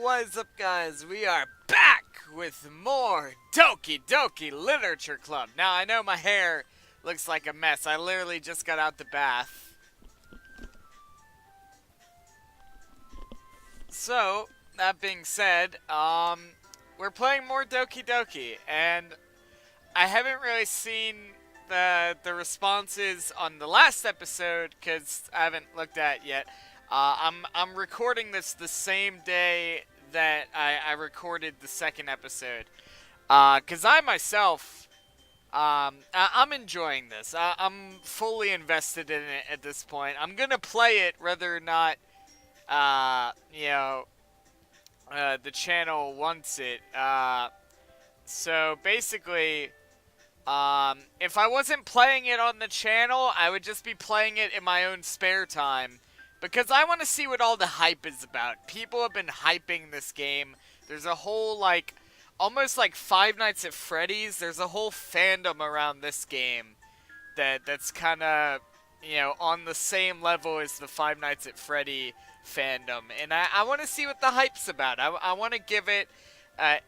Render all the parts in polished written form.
what is up, guys? We are back with more Doki Literature Club. Now, I know my hair looks like a mess. I literally just got out the bath. So, that being said, we're playing more Doki, and I haven't really seen the responses on the last episode because I haven't looked at it yet. I'm recording this the same day that I recorded the second episode. Because I myself, I'm enjoying this. I'm fully invested in it at this point. I'm gonna play it whether or not, the channel wants it. So basically, if I wasn't playing it on the channel, I would just be playing it in my own spare time. Because I want to see what all the hype is about. People have been hyping this game. There's a whole, almost like Five Nights at Freddy's. There's a whole fandom around this game that's kind of, on the same level as the Five Nights at Freddy fandom. And I want to see what the hype's about. I want to give it an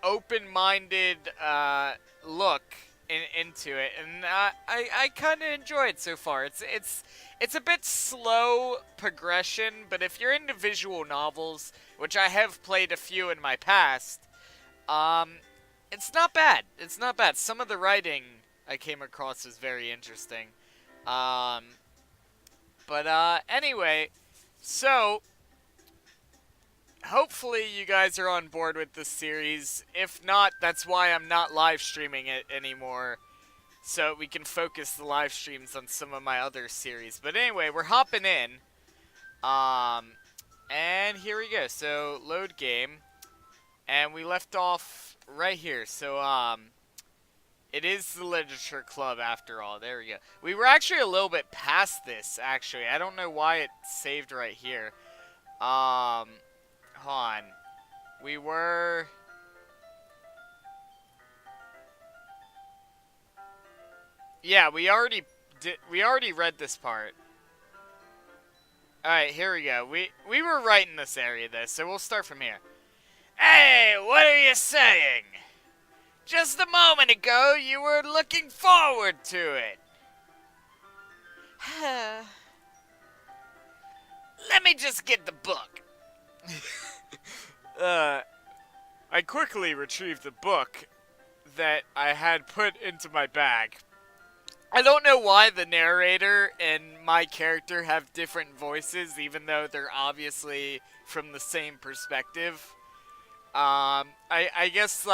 open-minded look into it, and I kind of enjoy it so far. It's a bit slow progression, but if you're into visual novels, which I have played a few in my past, it's not bad. It's not bad. Some of the writing I came across is very interesting. Anyway, so hopefully you guys are on board with this series. If not, that's why I'm not live streaming it anymore, so we can focus the live streams on some of my other series. But anyway, we're hopping in. And here we go. So, load game. And we left off right here. So, it is the Literature Club after all. There we go. We were actually a little bit past this, actually. I don't know why it saved right here. Hold on. We were... Yeah, we already read this part. Alright, here we go. We were right in this area, though, so we'll start from here. Hey, what are you saying? Just a moment ago, you were looking forward to it. Let me just get the book. I quickly retrieved the book that I had put into my bag. I don't know why the narrator and my character have different voices, even though they're obviously from the same perspective. I guess,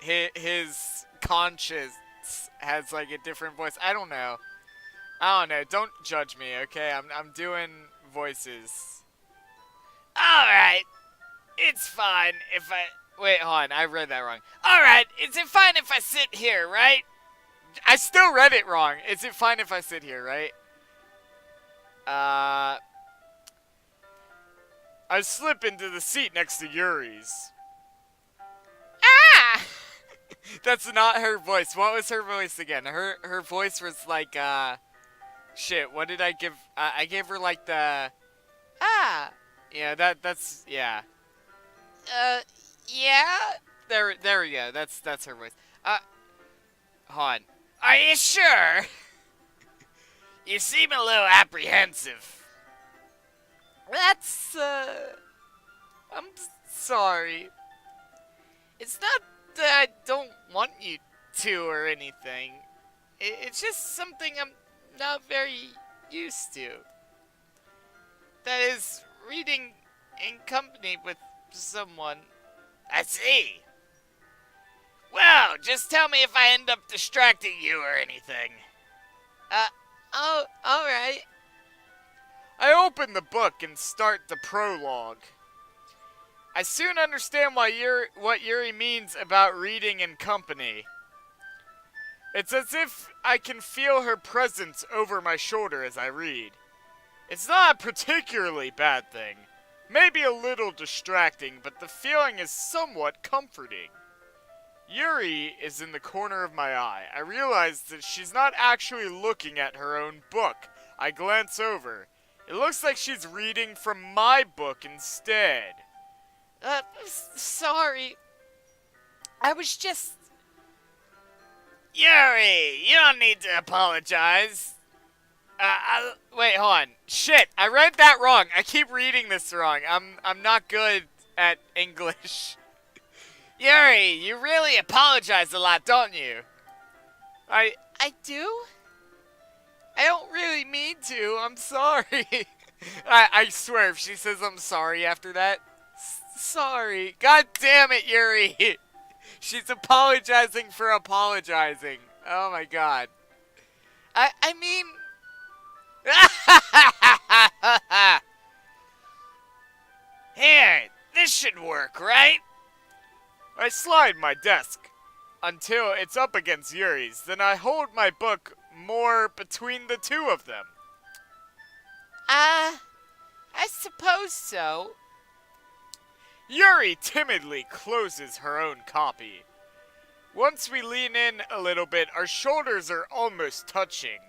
his conscience has, a different voice. I don't know. Don't judge me, okay? I'm doing voices. Alright. It's fine if I... Wait, hold on. I read that wrong. Alright. Is it fine if I sit here, right? I still read it wrong. Is it fine if I sit here, right? I slip into the seat next to Yuri's. Ah! That's not her voice. What was her voice again? Her voice was like, shit, what did I give? I gave her, the... Ah! Yeah, that's, yeah. Yeah? There we go. That's her voice. Hold on. Are you sure? You seem a little apprehensive. That's, I'm sorry. It's not that I don't want you to or anything. It's just something I'm not very used to. That is, reading in company with someone. I see. Well, just tell me if I end up distracting you or anything. Oh, alright. I open the book and start the prologue. I soon understand what Yuri means about reading in company. It's as if I can feel her presence over my shoulder as I read. It's not a particularly bad thing. Maybe a little distracting, but the feeling is somewhat comforting. Yuri is in the corner of my eye. I realize that she's not actually looking at her own book. I glance over. It looks like she's reading from my book instead. Sorry. I was just... Yuri, you don't need to apologize. Wait, hold on. Shit, I read that wrong. I keep reading this wrong. I'm not good at English. Yuri, you really apologize a lot, don't you? I do? I don't really mean to. I'm sorry. I swear, if she says I'm sorry after that, sorry. God damn it, Yuri. She's apologizing for apologizing. Oh my god. I mean... Here, this should work, right? I slide my desk until it's up against Yuri's. Then I hold my book more between the two of them. I suppose so. Yuri timidly closes her own copy. Once we lean in a little bit, our shoulders are almost touching.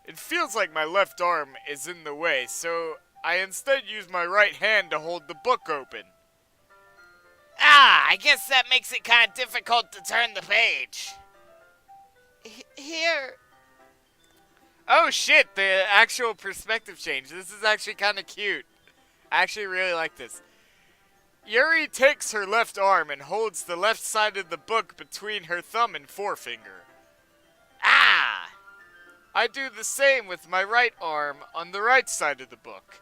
It feels like my left arm is in the way, so I instead use my right hand to hold the book open. I guess that makes it kind of difficult to turn the page. Here. Oh shit, the actual perspective change. This is actually kind of cute. I actually really like this. Yuri takes her left arm and holds the left side of the book between her thumb and forefinger. I do the same with my right arm on the right side of the book.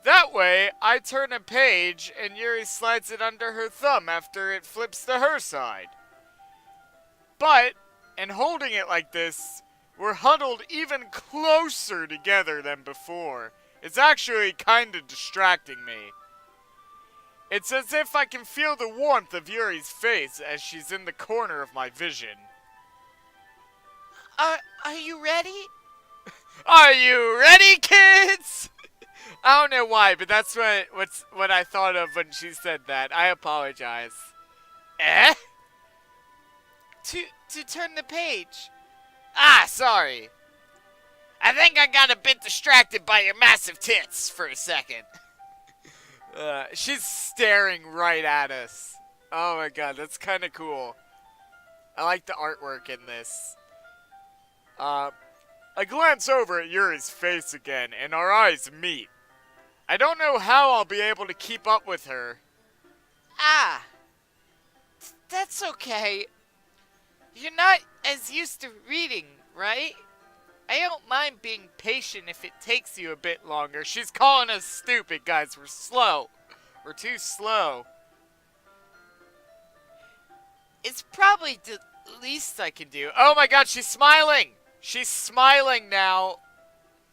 That way, I turn a page and Yuri slides it under her thumb after it flips to her side. But, in holding it like this, we're huddled even closer together than before. It's actually kinda distracting me. It's as if I can feel the warmth of Yuri's face as she's in the corner of my vision. Are you ready? Are you ready, kids? I don't know why, but that's what I thought of when she said that. I apologize. To turn the page. Sorry. I think I got a bit distracted by your massive tits for a second. She's staring right at us. Oh my god, that's kind of cool. I like the artwork in this. I glance over at Yuri's face again, and our eyes meet. I don't know how I'll be able to keep up with her. That's okay. You're not as used to reading, right? I don't mind being patient if it takes you a bit longer. She's calling us stupid, guys. We're slow. We're too slow. It's probably the least I can do. Oh my god, she's smiling! She's smiling now.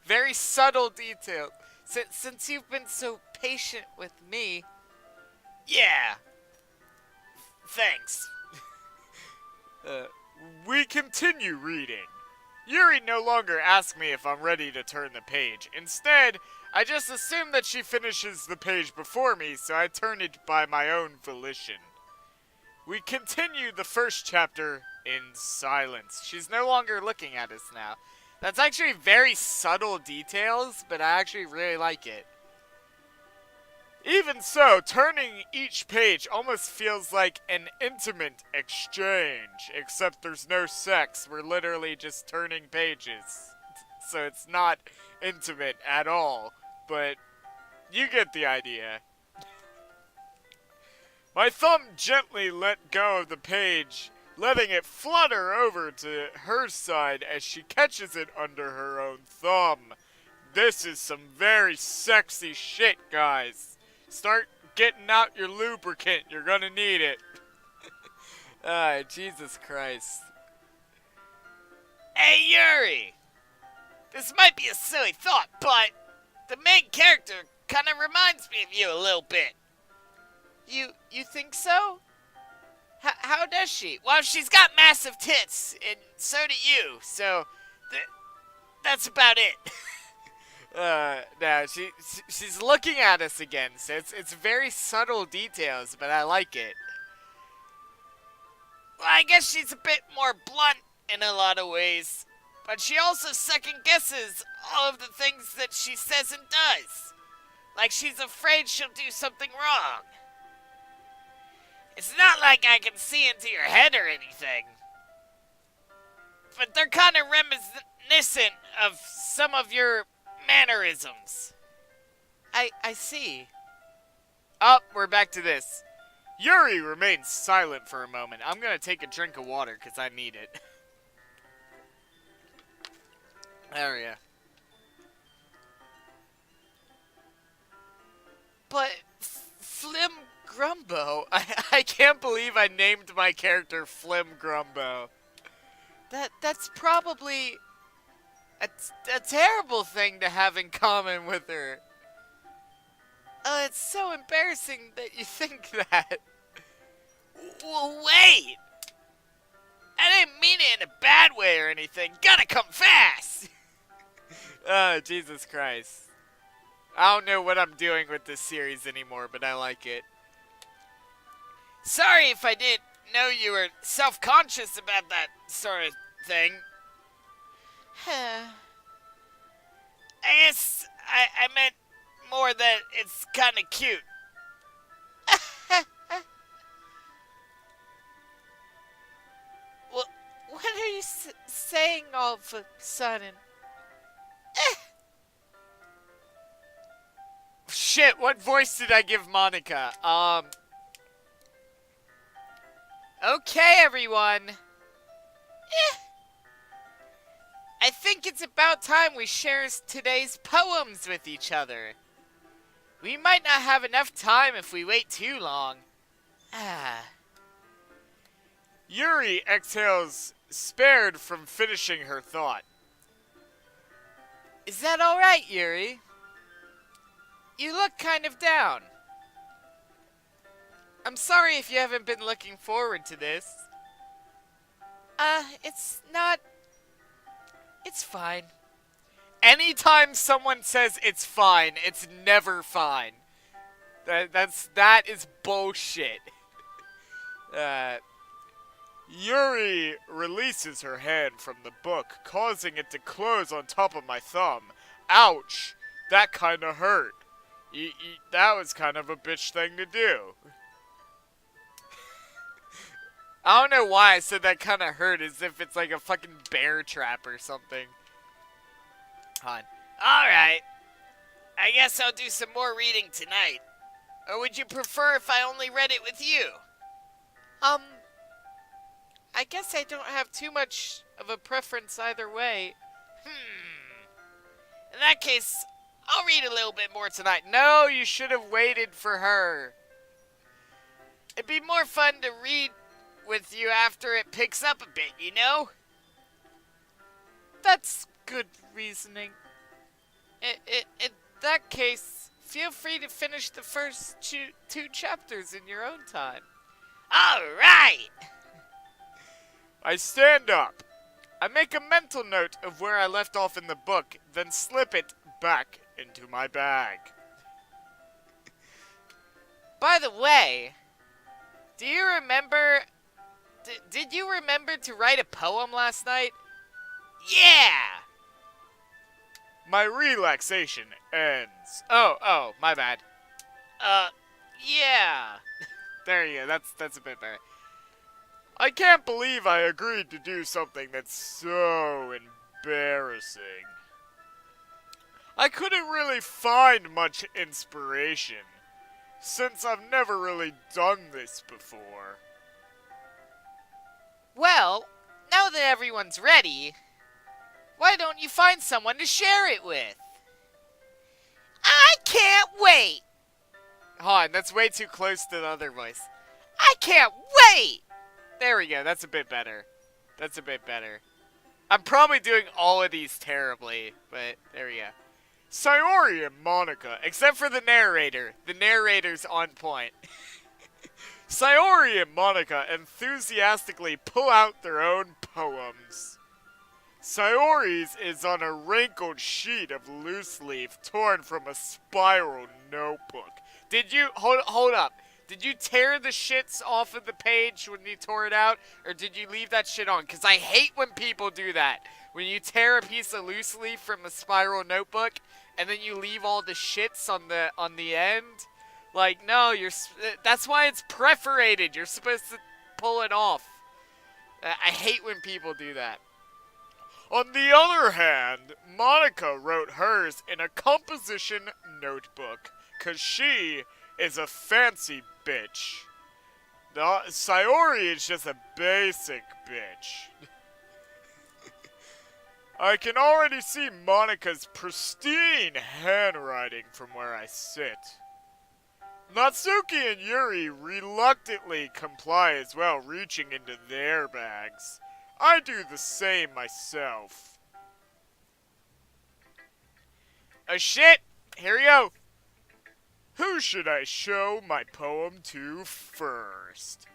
Very subtle detail. Since you've been so patient with me. Yeah. Thanks. We continue reading. Yuri no longer asks me if I'm ready to turn the page. Instead, I just assume that she finishes the page before me, so I turn it by my own volition. We continue the first chapter in silence. She's no longer looking at us now. That's actually very subtle details, but I actually really like it. Even so, turning each page almost feels like an intimate exchange, except there's no sex. We're literally just turning pages. So it's not intimate at all, but you get the idea. My thumb gently let go of the page, letting it flutter over to her side as she catches it under her own thumb. This is some very sexy shit, guys. Start getting out your lubricant. You're gonna need it. Jesus Christ. Hey, Yuri! This might be a silly thought, but the main character kind of reminds me of you a little bit. You think so? How does she? Well, she's got massive tits, and so do you, so that's about it. No, she's looking at us again, so it's very subtle details, but I like it. Well, I guess she's a bit more blunt in a lot of ways. But she also second guesses all of the things that she says and does. Like she's afraid she'll do something wrong. It's not like I can see into your head or anything. But they're kind of reminiscent of some of your mannerisms. I see. Oh, we're back to this. Yuri remains silent for a moment. I'm gonna take a drink of water because I need it. There we go. But Flim Grumbo, I can't believe I named my character Flim Grumbo. That's probably a terrible thing to have in common with her. It's so embarrassing that you think that. Well, wait! I didn't mean it in a bad way or anything. Gotta come fast! Oh, Jesus Christ. I don't know what I'm doing with this series anymore, but I like it. Sorry if I didn't know you were self-conscious about that sort of thing. I guess I meant more that it's kind of cute. Well, what are you saying all of a sudden? Shit, what voice did I give Monica? Okay, everyone. I think it's about time we share today's poems with each other. We might not have enough time if we wait too long. Yuri exhales, spared from finishing her thought. Is that alright, Yuri? You look kind of down. I'm sorry if you haven't been looking forward to this. It's not... It's fine. Anytime someone says it's fine, it's never fine. That is bullshit. Yuri releases her hand from the book, causing it to close on top of my thumb. Ouch! That kinda hurt. That was kind of a bitch thing to do. I don't know why I said that kind of hurt, as if it's like a fucking bear trap or something. Alright. I guess I'll do some more reading tonight. Or would you prefer if I only read it with you? I guess I don't have too much of a preference either way. In that case, I'll read a little bit more tonight. No, you should have waited for her. It'd be more fun to read with you after it picks up a bit, you know? That's good reasoning. In that case, feel free to finish the first two chapters in your own time. Alright! I stand up. I make a mental note of where I left off in the book, then slip it back into my bag. By the way, do you remember... Did you remember to write a poem last night? Yeah! My relaxation ends. Oh, my bad. Yeah. There you go, that's a bit better. I can't believe I agreed to do something that's so embarrassing. I couldn't really find much inspiration, since I've never really done this before. Well, now that everyone's ready, why don't you find someone to share it with? I can't wait! Hold on, that's way too close to the other voice. I can't wait! There we go, that's a bit better. That's a bit better. I'm probably doing all of these terribly, but there we go. Sayori and Monica, except for the narrator. The narrator's on point. Sayori and Monica enthusiastically pull out their own poems. Sayori's is on a wrinkled sheet of loose leaf torn from a spiral notebook. Hold up. Did you tear the shits off of the page when you tore it out, or did you leave that shit on? Because I hate when people do that. When you tear a piece of loose leaf from a spiral notebook, and then you leave all the shits on the end. Like, no, that's why it's perforated. You're supposed to pull it off. I hate when people do that. On the other hand, Monica wrote hers in a composition notebook, 'cause she is a fancy bitch. Sayori is just a basic bitch. I can already see Monica's pristine handwriting from where I sit. Natsuki and Yuri reluctantly comply as well, reaching into their bags. I do the same myself. Oh shit! Here we go! Who should I show my poem to first?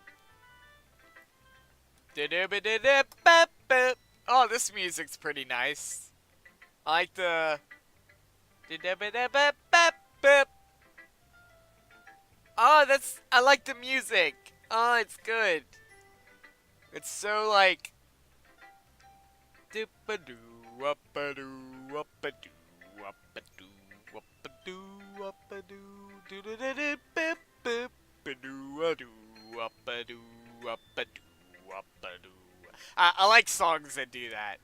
Oh, this music's pretty nice. I like the... Oh, I like the music. Oh, it's good. It's so like... Doop-a-doo, up-a-doo, up-a-doo, up-a-doo, up-a-doo, up-a-doo, do-do-do-do-bip-bip, ba-doo-a-doo, up-a-doo, up-a-doo, up-a-doo. I like songs that do that.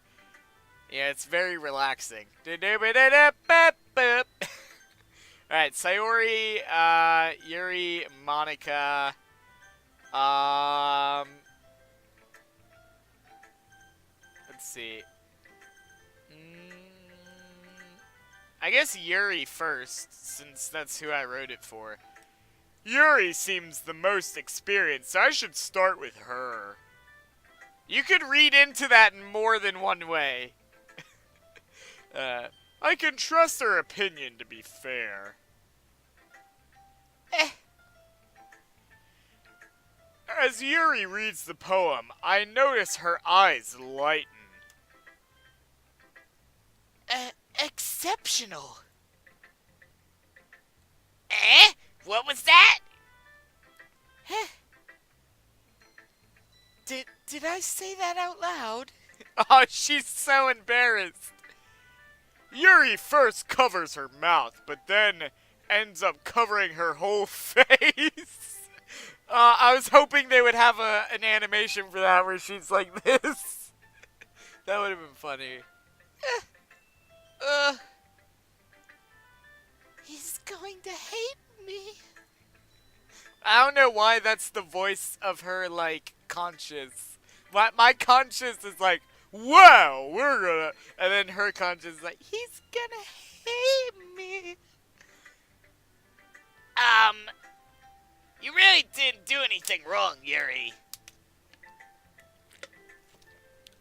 Yeah, it's very relaxing. Alright, Sayori, Yuri, Monica, let's see. I guess Yuri first, since that's who I wrote it for. Yuri seems the most experienced, so I should start with her. You could read into that in more than one way. I can trust her opinion to be fair. As Yuri reads the poem, I notice her eyes lighten. Exceptional. What was that? Did I say that out loud? Oh, she's so embarrassed. Yuri first covers her mouth, but then ends up covering her whole face. I was hoping they would have an animation for that where she's like this. That would have been funny. He's going to hate me. I don't know why that's the voice of her, like, conscious. My conscious is like, wow, we're gonna... And then her conscious is like, he's gonna hate me. You really didn't do anything wrong, Yuri.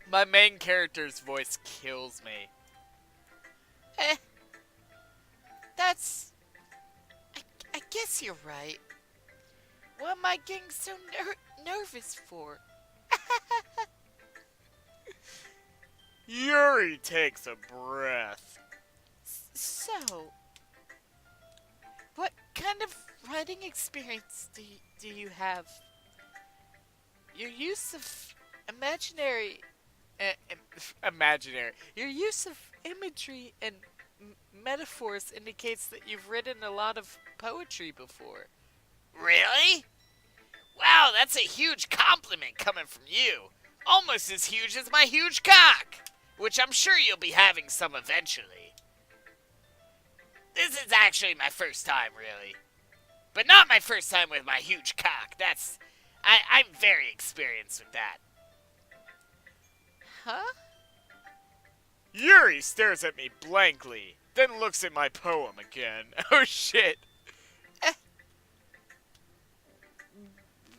My main character's voice kills me. That's... I guess you're right. What am I getting so nervous for? Yuri takes a breath. So, what kind of writing experience do you have? Your use of Your use of imagery and metaphors indicates that you've written a lot of poetry before. Really? Wow, that's a huge compliment coming from you. Almost as huge as my huge cock, which I'm sure you'll be having some eventually. This is actually my first time, really. But not my first time with my huge cock. I'm very experienced with that. Huh? Yuri stares at me blankly, then looks at my poem again. Oh shit.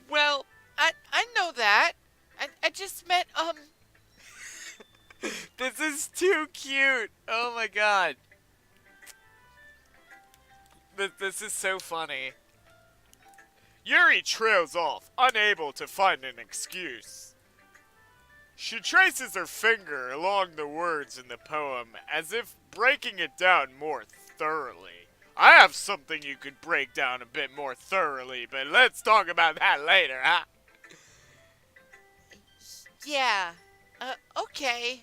Well, I know that. I just meant, This is too cute. Oh my god. This is so funny. Yuri trails off, unable to find an excuse. She traces her finger along the words in the poem as if breaking it down more thoroughly. I have something you could break down a bit more thoroughly, but let's talk about that later, huh? Yeah. Okay.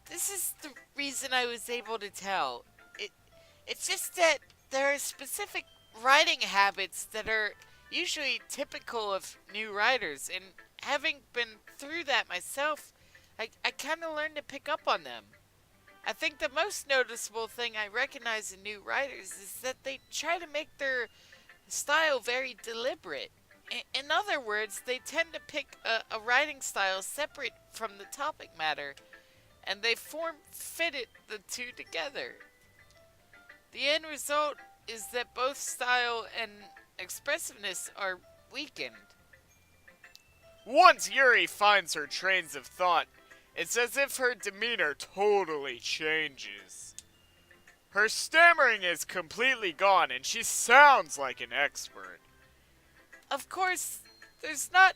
This is the reason I was able to tell. It, it's just that there are specific writing habits that are usually typical of new writers, and having been through that myself, I kind of learned to pick up on them. I think the most noticeable thing I recognize in new writers is that they try to make their style very deliberate. In other words, they tend to pick a writing style separate from the topic matter, and they form fitted the two together. The end result is that both style and expressiveness are weakened. Once Yuri finds her trains of thought, it's as if her demeanor totally changes. Her stammering is completely gone and she sounds like an expert. Of course, there's not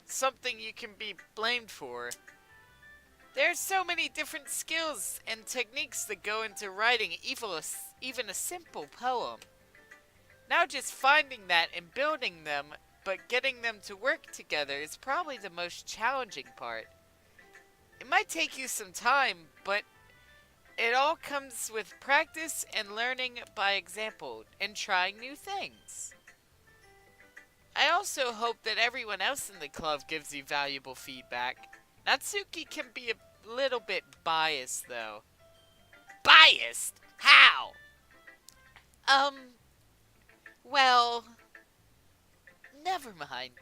something you can be blamed for. There are so many different skills and techniques that go into writing even a simple poem. Now just finding that and building them, but getting them to work together is probably the most challenging part. It might take you some time, but it all comes with practice and learning by example and trying new things. I also hope that everyone else in the club gives you valuable feedback. Natsuki can be a little bit biased, though. Biased? How? Well, never mind.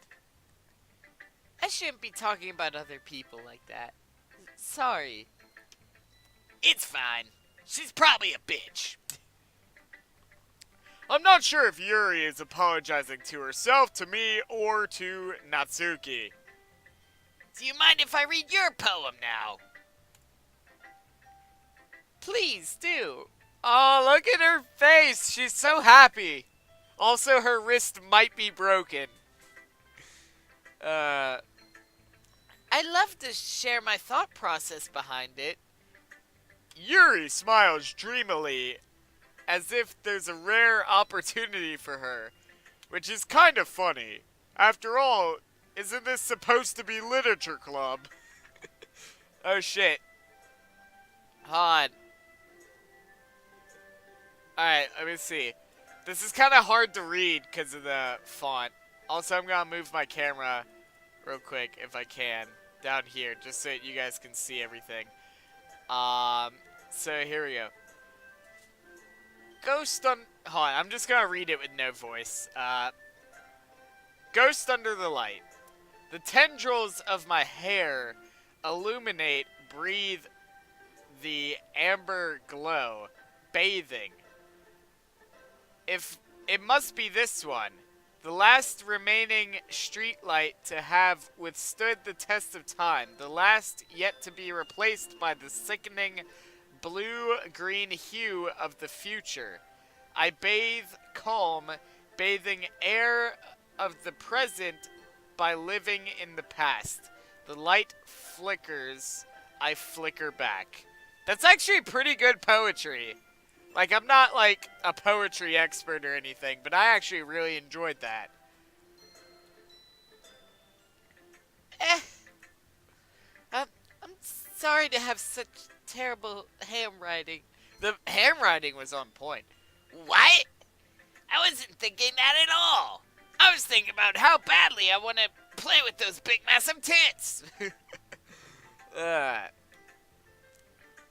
I shouldn't be talking about other people like that. Sorry. It's fine. She's probably a bitch. I'm not sure if Yuri is apologizing to herself, to me, or to Natsuki. Do you mind if I read your poem now? Please do. Oh, look at her face. She's so happy. Also, her wrist might be broken. I'd love to share my thought process behind it. Yuri smiles dreamily, as if there's a rare opportunity for her, which is kind of funny. After all, isn't this supposed to be literature club? Oh shit. Hold on. Alright, let me see. This is kind of hard to read because of the font. Also, I'm going to move my camera real quick, if I can, down here, just so you guys can see everything. So here we go. Hold on, I'm just going to read it with no voice. Ghost under the light. The tendrils of my hair illuminate, breathe the amber glow, bathing. If it must be this one, the last remaining streetlight to have withstood the test of time, the last yet to be replaced by the sickening blue-green hue of the future. I bathe calm, bathing air of the present by living in the past. The light flickers, I flicker back. That's actually pretty good poetry. Like, I'm not, like, a poetry expert or anything, but I actually really enjoyed that. I'm sorry to have such terrible handwriting. The handwriting was on point. What? I wasn't thinking that at all. I was thinking about how badly I want to play with those big massive tits.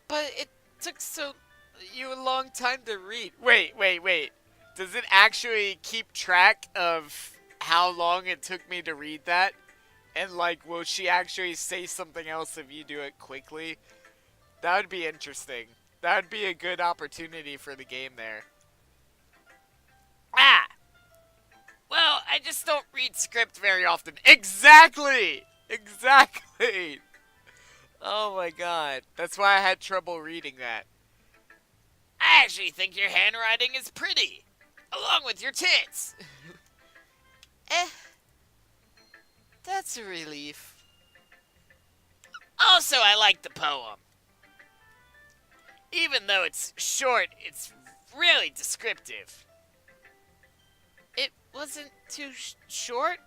But it took you a long time to read. Wait. Does it actually keep track of how long it took me to read that? And, like, will she actually say something else if you do it quickly? That would be interesting. That would be a good opportunity for the game there. Ah! Well, I just don't read script very often. Exactly! Exactly! Oh my god. That's why I had trouble reading that. I actually think your handwriting is pretty. Along with your tits. That's a relief. Also, I like the poem. Even though it's short, it's really descriptive. It wasn't too short.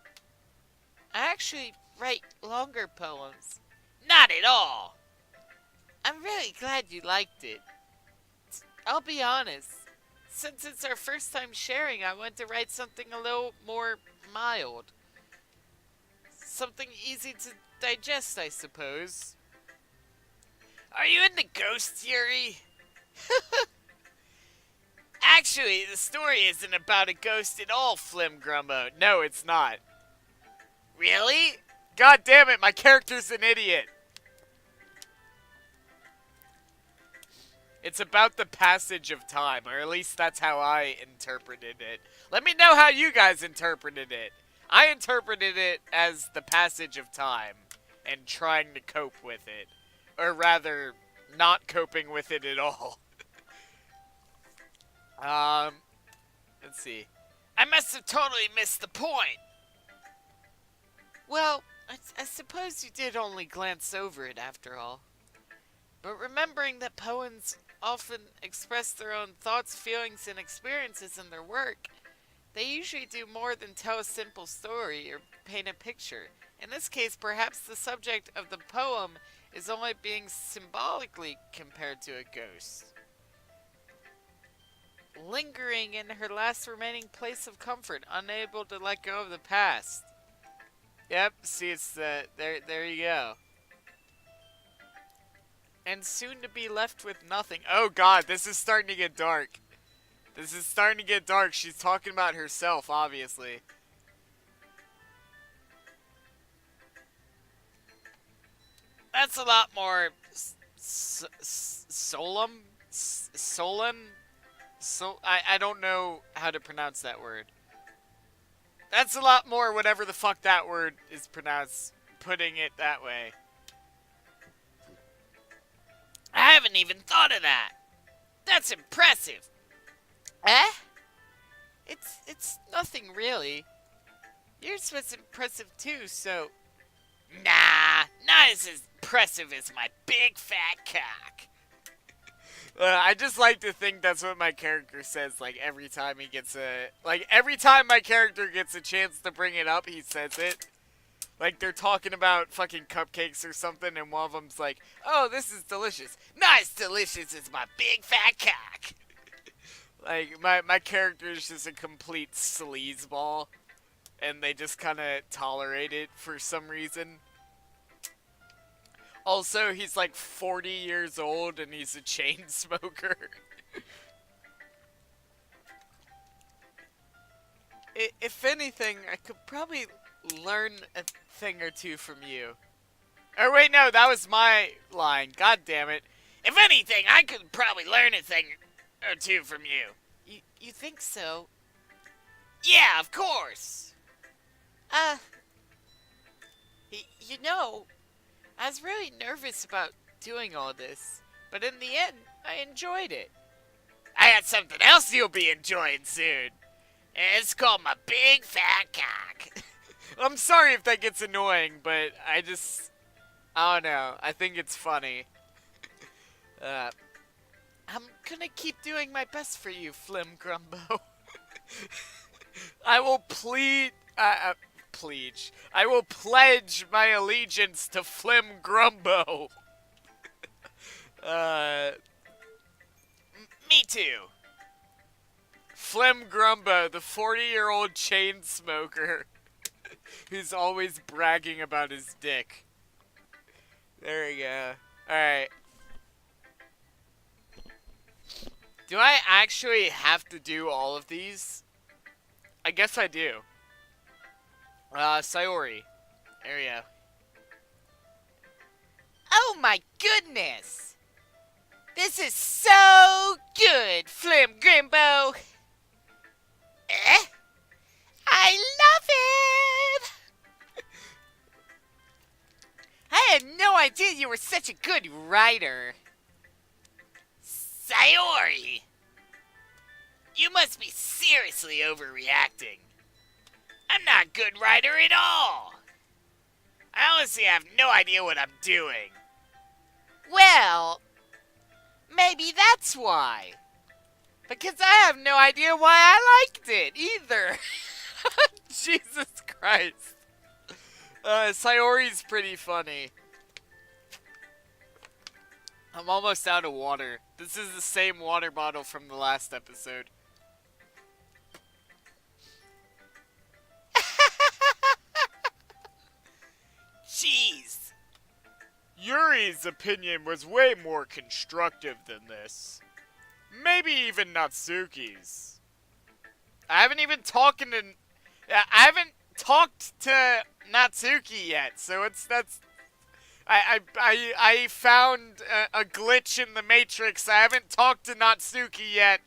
I actually write longer poems. Not at all. I'm really glad you liked it. I'll be honest. Since it's our first time sharing, I want to write something a little more mild. Something easy to digest, I suppose. Are you into ghost theory? Actually, the story isn't about a ghost at all, Flim Grumbo. No, it's not. Really? God damn it, my character's an idiot. It's about the passage of time, or at least that's how I interpreted it. Let me know how you guys interpreted it. I interpreted it as the passage of time and trying to cope with it. Or rather, not coping with it at all. Let's see. I must have totally missed the point. Well, I suppose you did only glance over it after all. But remembering that poems often express their own thoughts, feelings, and experiences in their work, they usually do more than tell a simple story or paint a picture. In this case, perhaps the subject of the poem is only being symbolically compared to a ghost. Lingering in her last remaining place of comfort, unable to let go of the past. Yep, see, it's there you go. And soon to be left with nothing. Oh god, this is starting to get dark. This is starting to get dark. She's talking about herself, obviously. That's a lot more solemn? Solemn? I don't know how to pronounce that word. That's a lot more whatever the fuck that word is pronounced, putting it that way. I haven't even thought of that. That's impressive. Eh? It's nothing really. Yours was impressive too, so... Nah, not as impressive as my big fat cock. I just like to think that's what my character says, like, every time he gets a... Like, every time my character gets a chance to bring it up, he says it. Like, they're talking about fucking cupcakes or something, and one of them's like, oh, this is delicious. Not as delicious as my big fat cock. Like, my character is just a complete sleazeball, and they just kind of tolerate it for some reason. Also, he's like 40 years old, and he's a chain smoker. If anything, I could probably learn a thing or two from you. Or wait, no, that was my line. God damn it. If anything, I could probably learn a thing or two from you. You think so? Yeah, of course. You know, I was really nervous about doing all this, but in the end, I enjoyed it. I got something else you'll be enjoying soon. It's called my big fat cock. I'm sorry if that gets annoying, but I don't know. I think it's funny. I'm gonna keep doing my best for you, Flim Grumbo. I will I will pledge my allegiance to Flim Grumbo. Me too. Flim Grumbo, the 40-year-old chain smoker who's always bragging about his dick. There we go. Alright. Do I actually have to do all of these? I guess I do. Sayori. There we go. Oh my goodness! This is so good, Flim Grimbo! Eh? I love it! I had no idea you were such a good writer. Sayori! You must be seriously overreacting. I'm not a good writer at all. I honestly have no idea what I'm doing. Well, Maybe that's why. Because I have no idea why I liked it either. Jesus Christ. Sayori's pretty funny. I'm almost out of water. This is the same water bottle from the last episode. Jeez. Yuri's opinion was way more constructive than this. Maybe even Natsuki's. I haven't talked to Natsuki yet, so I found a glitch in the Matrix. I haven't talked to Natsuki yet.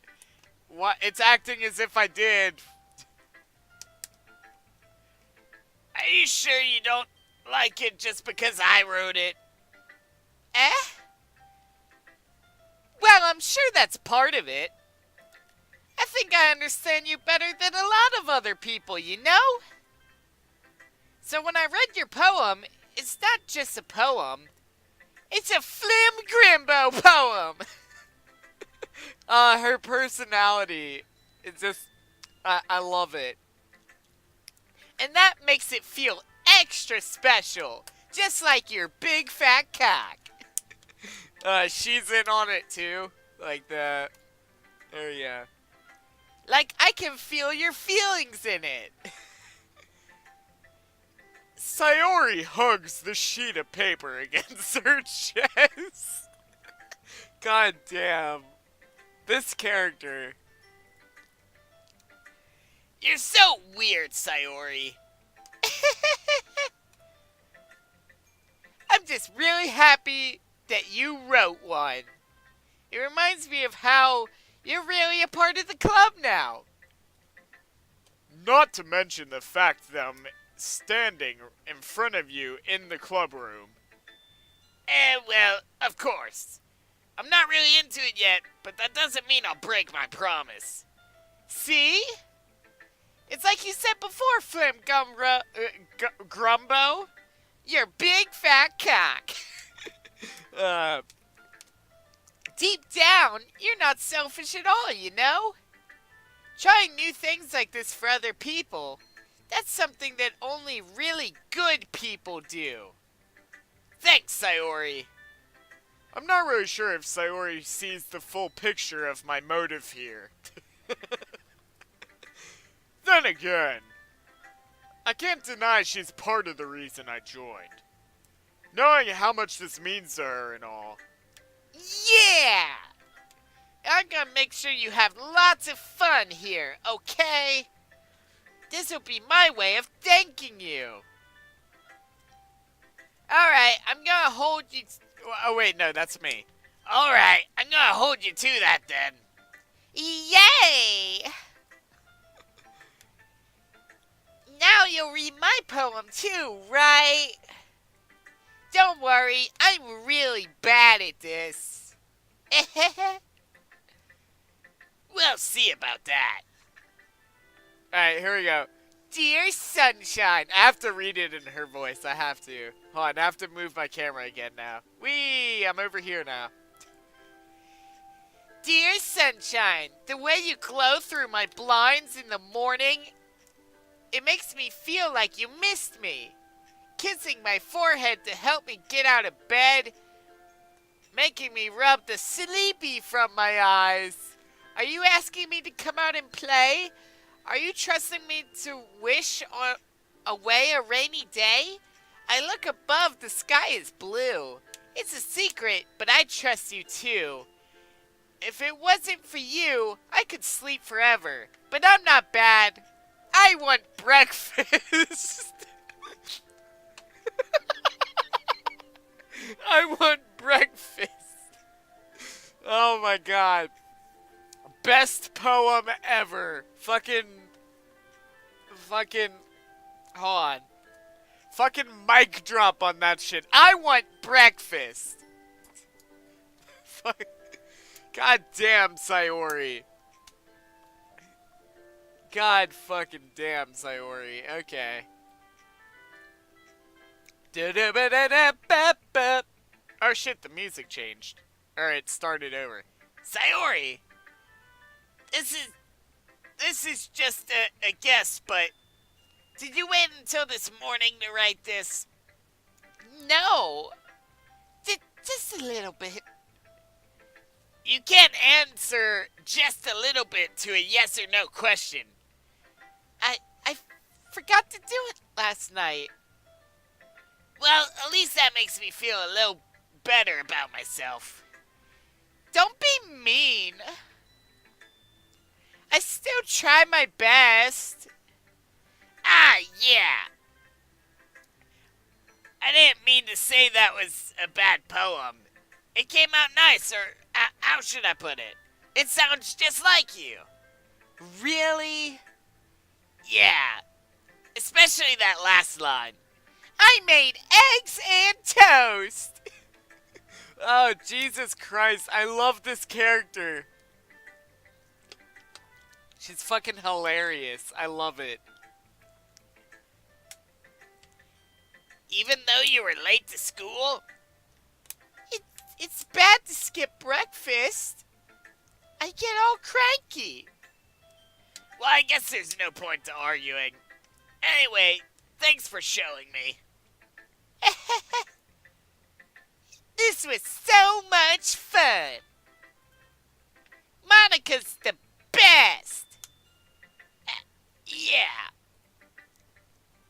What? It's acting as if I did. Are you sure you don't like it just because I wrote it? Eh? Well, I'm sure that's part of it. I think I understand you better than a lot of other people, you know? So when I read your poem, it's not just a poem. It's a Flim Grimbo poem! Her personality, it's just, I love it. And that makes it feel extra special, just like your big fat cock. She's in on it too, like that. Oh yeah. Like I can feel your feelings in it. Sayori hugs the sheet of paper against her chest. God damn. This character. You're so weird, Sayori. I'm just really happy that you wrote one. It reminds me of how you're really a part of the club now. Not to mention the fact that I'm standing in front of you in the club room. Well, of course. I'm not really into it yet, but that doesn't mean I'll break my promise. See? It's like you said before, Flim Grumbo. Your big fat cock. Deep down, you're not selfish at all, you know? Trying new things like this for other people, that's something that only really good people do. Thanks, Sayori. I'm not really sure if Sayori sees the full picture of my motive here. Then again, I can't deny she's part of the reason I joined. Knowing how much this means to her and all. Yeah! I'm gonna make sure you have lots of fun here, okay? This'll be my way of thanking you. Alright, I'm gonna hold you... Oh wait, no, that's me. Alright, I'm gonna hold you to that then. Yay! Now you'll read my poem too, right? Don't worry, I'm really bad at this. We'll see about that. Alright, here we go. Dear Sunshine. I have to read it in her voice. I have to. Hold on, I have to move my camera again now. Whee! I'm over here now. Dear Sunshine, the way you glow through my blinds in the morning, it makes me feel like you missed me. Kissing my forehead to help me get out of bed, making me rub the sleepy from my eyes. Are you asking me to come out and play? Are you trusting me to wish away a rainy day? I look above, the sky is blue. It's a secret, but I trust you too. If it wasn't for you, I could sleep forever. But I'm not bad. I want breakfast. I want breakfast. Oh my god. Best poem ever. Fucking, hold on. Fucking mic drop on that shit. I want breakfast. Fuck. God damn, Sayori. God fucking damn, Sayori. Okay. Oh shit, the music changed. Or it started over. Sayori, this is this is just a guess, but did you wait until this morning to write this? No, just a little bit. You can't answer just a little bit to a yes or no question. I forgot to do it last night. Well, at least that makes me feel a little better about myself. Don't be mean. I still try my best. Ah, yeah. I didn't mean to say that was a bad poem. It came out nice, or how should I put it? It sounds just like you. Really? Yeah. Especially that last line. I made eggs and toast. Oh, Jesus Christ. I love this character. She's fucking hilarious. I love it. Even though you were late to school? It's bad to skip breakfast. I get all cranky. Well, I guess there's no point to arguing. Anyway, thanks for showing me. This was so much fun. Monica's the best. Yeah.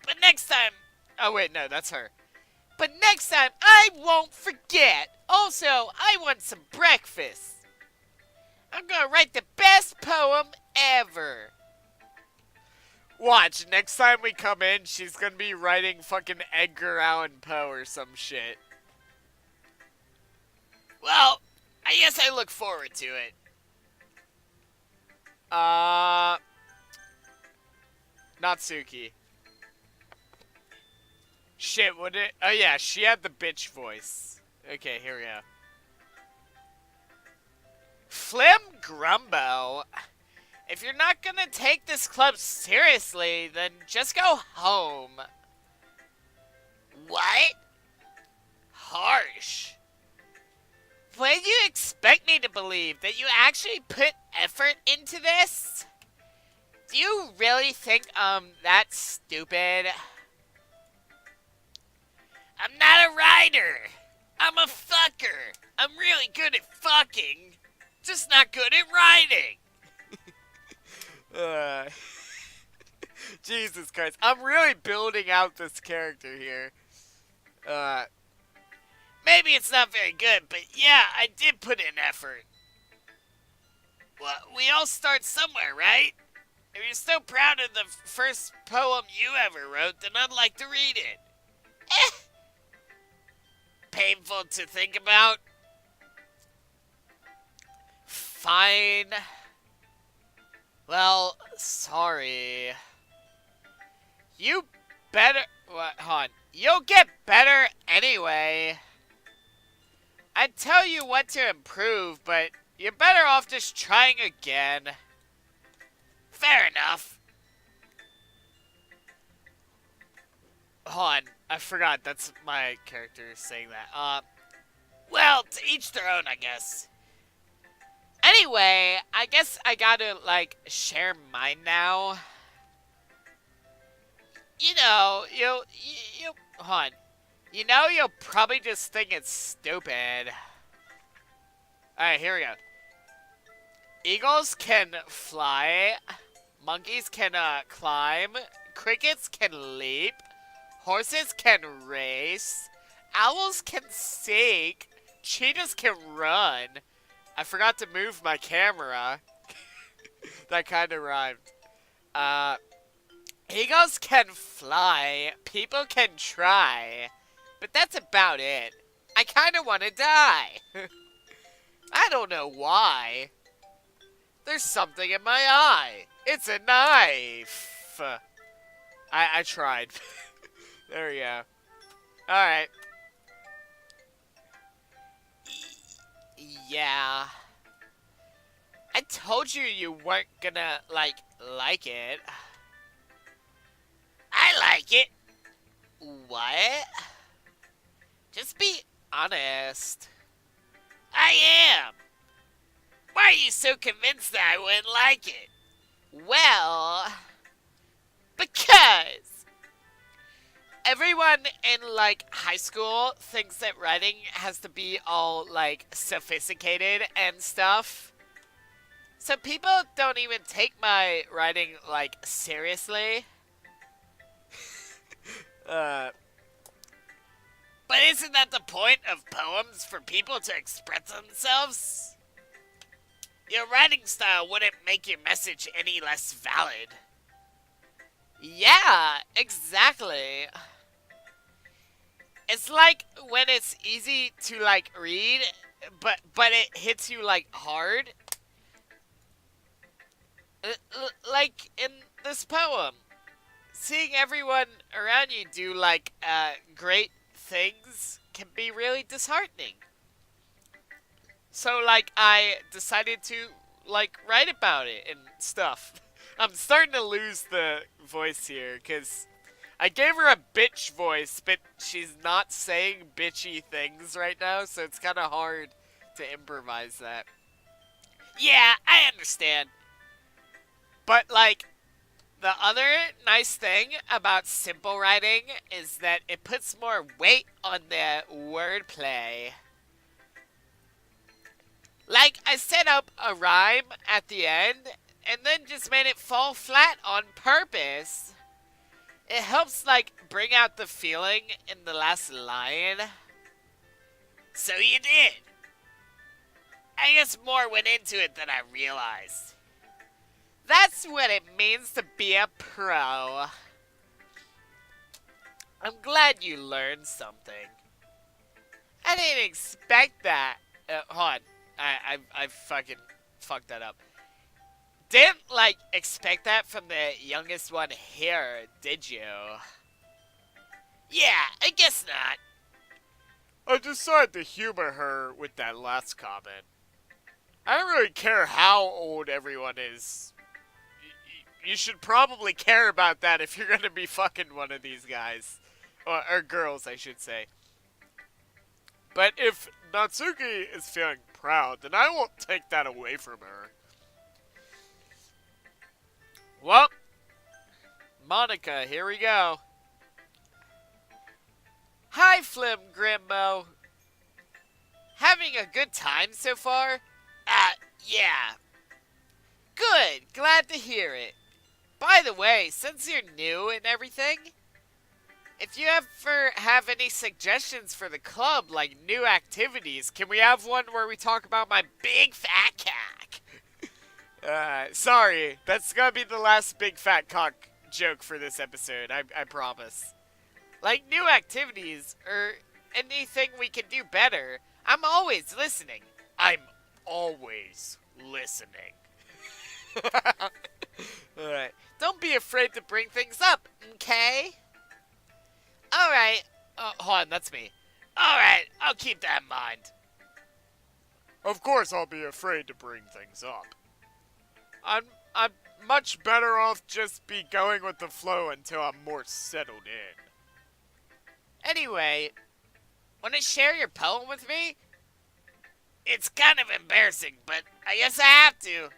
But next time... Oh, wait, no, that's her. But next time, I won't forget. Also, I want some breakfast. I'm gonna write the best poem ever. Watch, next time we come in, she's gonna be writing fucking Edgar Allan Poe or some shit. Well, I guess I look forward to it. Natsuki. Shit, would it? Oh yeah, she had the bitch voice. Okay, here we go. Flim Grumbo. If you're not gonna take this club seriously, then just go home. What? Harsh. What do you expect me to believe? That you actually put effort into this? Do you really think, that's stupid? I'm not a writer. I'm a fucker. I'm really good at fucking. Just not good at writing. Jesus Christ. I'm really building out this character here. Maybe it's not very good, but yeah, I did put in effort. Well, we all start somewhere, right? If you're so proud of the first poem you ever wrote, then I'd like to read it. Painful to think about. Fine. Well, sorry. You better... What? Hold on. You'll get better anyway. I'd tell you what to improve, but you're better off just trying again. Fair enough. Hold on. I forgot. That's my character saying that. Well, to each their own, I guess. Anyway, I guess I gotta, like, share mine now. You know, hold on. You know, you'll probably just think it's stupid. Alright, here we go. Eagles can fly. Monkeys can, climb. Crickets can leap. Horses can race. Owls can sing. Cheetahs can run. I forgot to move my camera. That kind of rhymed. Eagles can fly. People can try. But that's about it. I kind of want to die. I don't know why. There's something in my eye. It's a knife. I tried. There we go. Alright. Yeah. I told you weren't gonna, like it. I like it. What? Just be honest. I am. Why are you so convinced that I wouldn't like it? Well, because everyone in like high school thinks that writing has to be all like sophisticated and stuff. So people don't even take my writing like seriously. uh but isn't that the point of poems, for people to express themselves? Your writing style wouldn't make your message any less valid. Yeah, exactly. It's like when it's easy to like read, but it hits you like hard. Like in this poem, seeing everyone around you do like great things can be really disheartening. So like I decided to like write about it and stuff. I'm starting to lose the voice here because I gave her a bitch voice, but she's not saying bitchy things right now, so it's kind of hard to improvise that. Yeah, I understand. But like, the other nice thing about simple writing is that it puts more weight on the wordplay. Like, I set up a rhyme at the end and then just made it fall flat on purpose. It helps, like, bring out the feeling in the last line. So you did. I guess more went into it than I realized. That's what it means to be a pro. I'm glad you learned something. I didn't expect that. Hold on. I fucking fucked that up. Didn't, like, expect that from the youngest one here, did you? Yeah, I guess not. I decided to humor her with that last comment. I don't really care how old everyone is. You should probably care about that if you're gonna be fucking one of these guys. Or girls, I should say. But if Natsuki is feeling proud, then I won't take that away from her. Well, Monica, here we go. Hi, Flim Grimbo. Having a good time so far? Yeah. Good, glad to hear it. By the way, since you're new and everything, if you ever have any suggestions for the club, like new activities, can we have one where we talk about my big fat cock? Sorry, that's gonna be the last big fat cock joke for this episode, I promise. Like new activities, or anything we can do better. I'm always listening. I'm always listening. Alright. Don't be afraid to bring things up, okay? Alright. Hold on, that's me. Alright, I'll keep that in mind. Of course I'll be afraid to bring things up. I'm much better off just be going with the flow until I'm more settled in. Anyway, wanna share your poem with me? It's kind of embarrassing, but I guess I have to.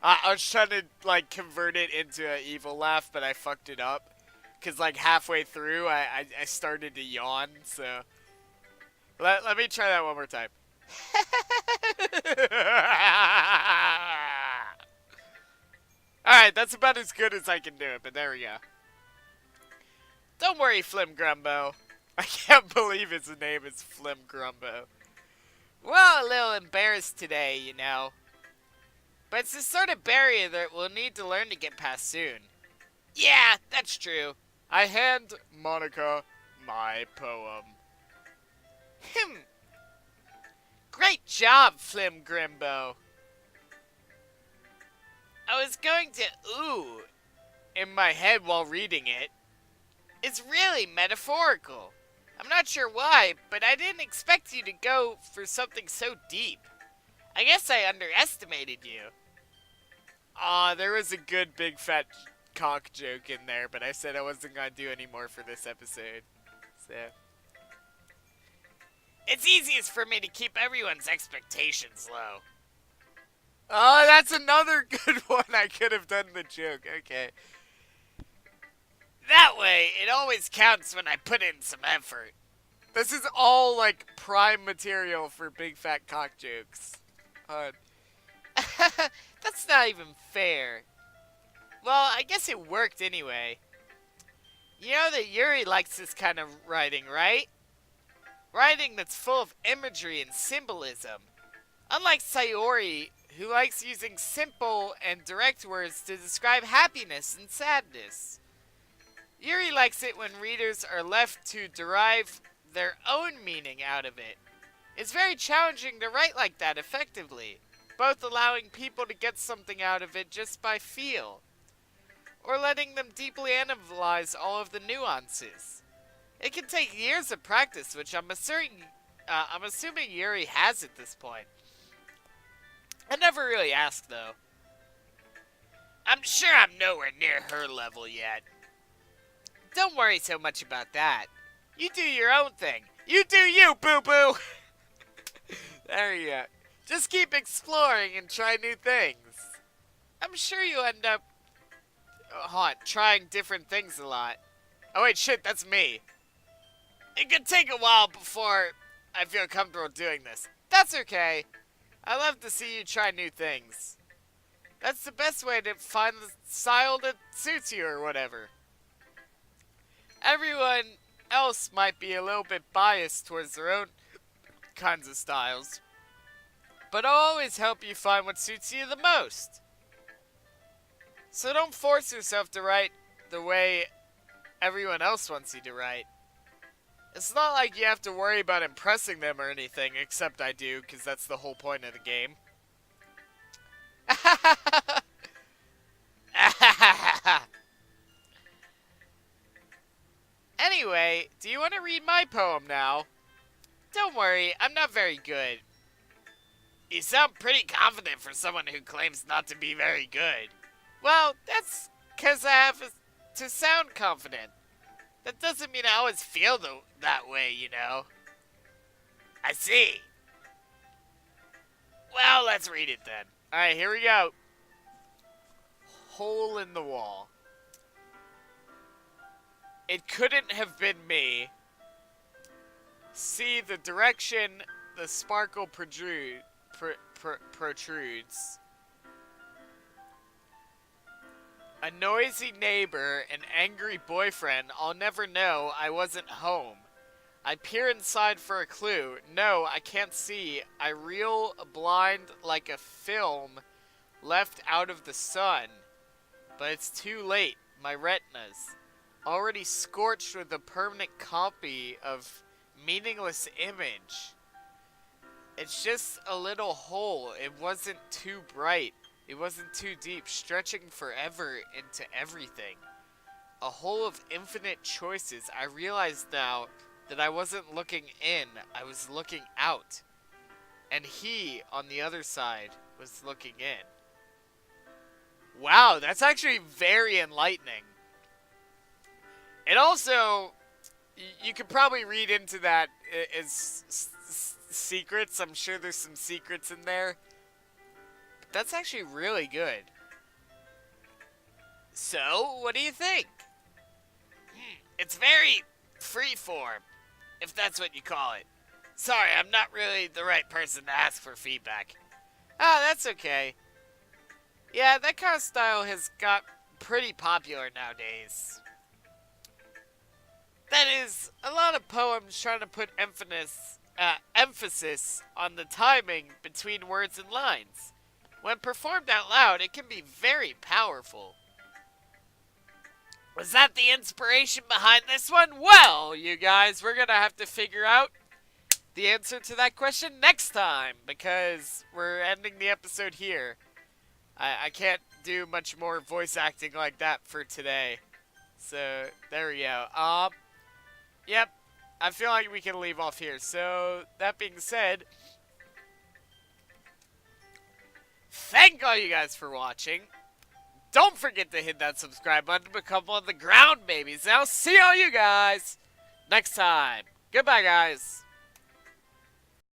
I was trying to, like, convert it into an evil laugh, but I fucked it up. Because, like, halfway through, I started to yawn, so... Let me try that one more time. Alright, that's about as good as I can do it, but there we go. Don't worry, Flim Grumbo. I can't believe his name is Flim Grumbo. Well, a little embarrassed today, you know. But it's the sort of barrier that we'll need to learn to get past soon. Yeah, that's true. I hand Monica my poem. Great job, Flim Grimbo. I was going to ooh in my head while reading it. It's really metaphorical. I'm not sure why, but I didn't expect you to go for something so deep. I guess I underestimated you. Aw, there was a good big fat cock joke in there, but I said I wasn't going to do any more for this episode. So. It's easiest for me to keep everyone's expectations low. Oh, that's another good one. I could have done the joke. Okay. That way, it always counts when I put in some effort. This is all, like, prime material for big fat cock jokes. That's not even fair. Well, I guess it worked anyway. You know that Yuri likes this kind of writing, right? Writing that's full of imagery and symbolism. Unlike Sayori, who likes using simple and direct words to describe happiness and sadness. Yuri likes it when readers are left to derive their own meaning out of it. It's very challenging to write like that effectively, both allowing people to get something out of it just by feel, or letting them deeply analyze all of the nuances. It can take years of practice, which I'm assuming Yuri has at this point. I never really asked, though. I'm sure I'm nowhere near her level yet. Don't worry so much about that. You do your own thing. You do you, boo-boo! There you go. Just keep exploring and try new things. I'm sure you end up trying different things a lot. Oh wait, shit, that's me. It could take a while before I feel comfortable doing this. That's okay. I love to see you try new things. That's the best way to find the style that suits you or whatever. Everyone else might be a little bit biased towards their own kinds of styles, but I'll always help you find what suits you the most. So don't force yourself to write the way everyone else wants you to write. It's not like you have to worry about impressing them or anything, except I do, because that's the whole point of the game. Anyway, do you want to read my poem now? Don't worry, I'm not very good. You sound pretty confident for someone who claims not to be very good. Well, that's because I have to sound confident. That doesn't mean I always feel that way, you know. I see. Well, let's read it then. Alright, here we go. Hole in the wall. It couldn't have been me. See the direction the sparkle protrudes. A noisy neighbor, an angry boyfriend, I'll never know I wasn't home. I peer inside for a clue. No, I can't see. I reel blind like a film left out of the sun. But it's too late. My retinas, already scorched with a permanent copy of meaningless image. It's just a little hole. It wasn't too bright. It wasn't too deep, stretching forever into everything. A hole of infinite choices. I realize now that I wasn't looking in, I was looking out. And he, on the other side, was looking in. Wow, that's actually very enlightening. And also, you could probably read into that as secrets. I'm sure there's some secrets in there. But that's actually really good. So, what do you think? It's very freeform, if that's what you call it. Sorry, I'm not really the right person to ask for feedback. Ah, that's okay. Yeah, that kind of style has got pretty popular nowadays. That is, a lot of poems trying to put emphasis on the timing between words and lines. When performed out loud, it can be very powerful. Was that the inspiration behind this one? Well, you guys, we're going to have to figure out the answer to that question next time, because we're ending the episode here. I can't do much more voice acting like that for today. So, there we go. Yep, I feel like we can leave off here. So, that being said, thank all you guys for watching. don't forget to hit that subscribe button to become one of the ground babies. And I'll see all you guys next time. Goodbye, guys.